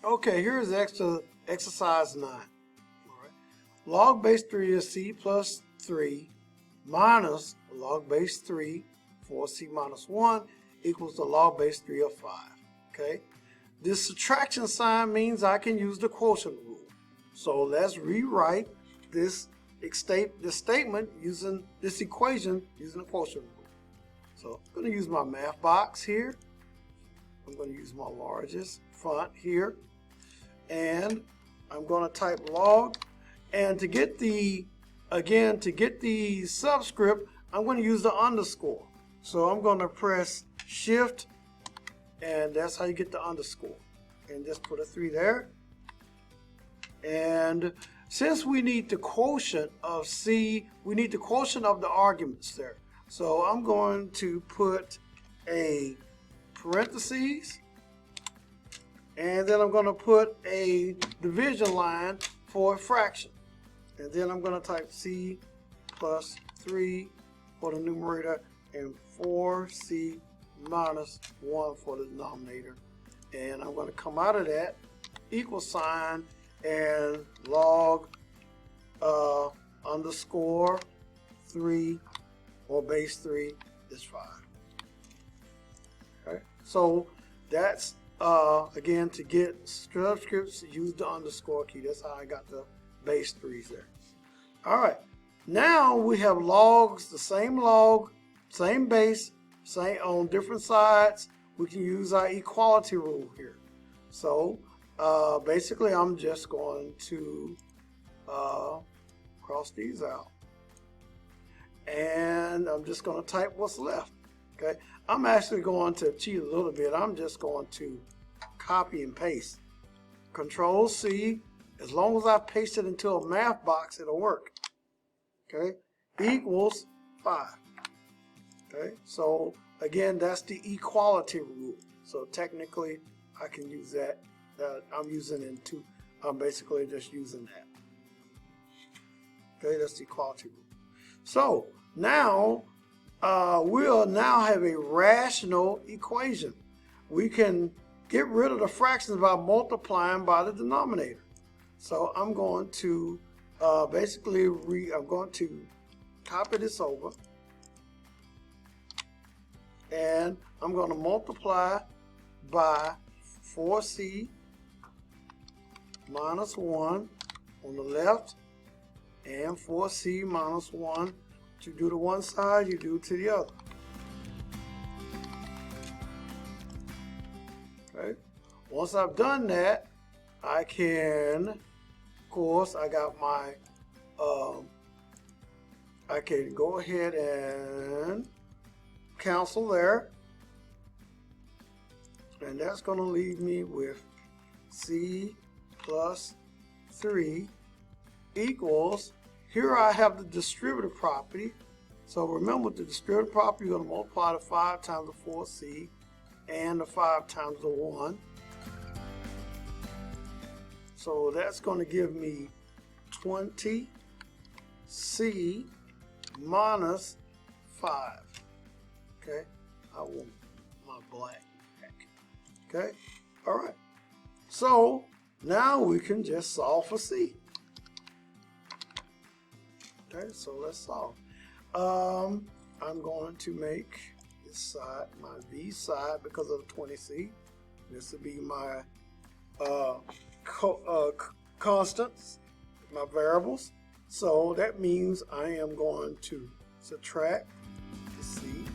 Okay, here's exercise 9. All right. Log base 3 is c plus 3 minus log base 3, 4c minus 1 equals the log base 3 of 5. Okay. This subtraction sign means I can use the quotient rule. So let's rewrite this statement using this equation using the quotient rule. So I'm going to use my math box here. I'm going to use my largest font here. And I'm going to type log. And to get the subscript, I'm going to use the underscore. So I'm going to press Shift, and that's how you get the underscore. And just put a 3 there. And since we need the quotient of C, we need the quotient of the arguments there. So I'm going to put a parentheses, and then I'm going to put a division line for a fraction. And then I'm going to type C plus 3 for the numerator and 4C minus 1 for the denominator. And I'm going to come out of that equal sign and log underscore 3 or base 3 is 5. Okay, so that's again, to get subscripts, use the underscore key. That's how I got the base 3s there. All right, now we have logs, the same log, same base, same on different sides. We can use our equality rule here. So basically, I'm just going to cross these out, and I'm just going to type what's left. Okay, I'm actually going to cheat a little bit. I'm just going to copy and paste. Control C. As long as I paste it into a math box, it'll work. Okay, equals 5. Okay, so again, that's the equality rule. So technically, I can use that. I'm using it in two. I'm basically just using that. Okay, that's the equality rule. So now we'll now have a rational equation. We can get rid of the fractions by multiplying by the denominator. So I'm going to basically I'm going to copy this over, and I'm going to multiply by 4c minus 1 on the left and 4c minus 1. You do to one side, you do to the other. Okay. Once I've done that, I can, of course, I got my, I can go ahead and cancel there. And that's going to leave me with C plus 3 equals, here I have the distributive property. So remember, the distributive property, you're going to multiply the 5 times the 4c and the 5 times the 1. So that's going to give me 20c minus 5. Okay, I want my black back. Okay, all right. So now we can just solve for c. Okay, so let's solve. I'm going to make this side my v side because of the 20c. This will be my constants, my variables. So that means I am going to subtract the c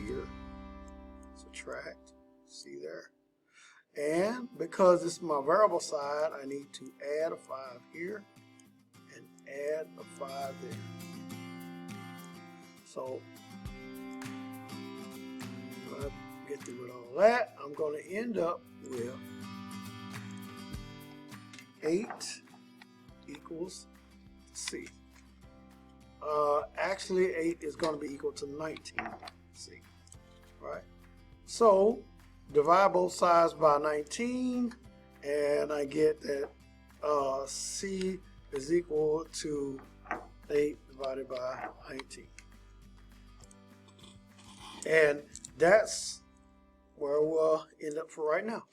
here, subtract c there. And because this is my variable side, I need to add a 5 here and add a 5 there. So when I get through with all that, I'm going to end up with 8 equals c. Actually, 8 is going to be equal to 19c. Right? So divide both sides by 19, and I get that c is equal to 8 divided by 19. And that's where we'll end up for right now.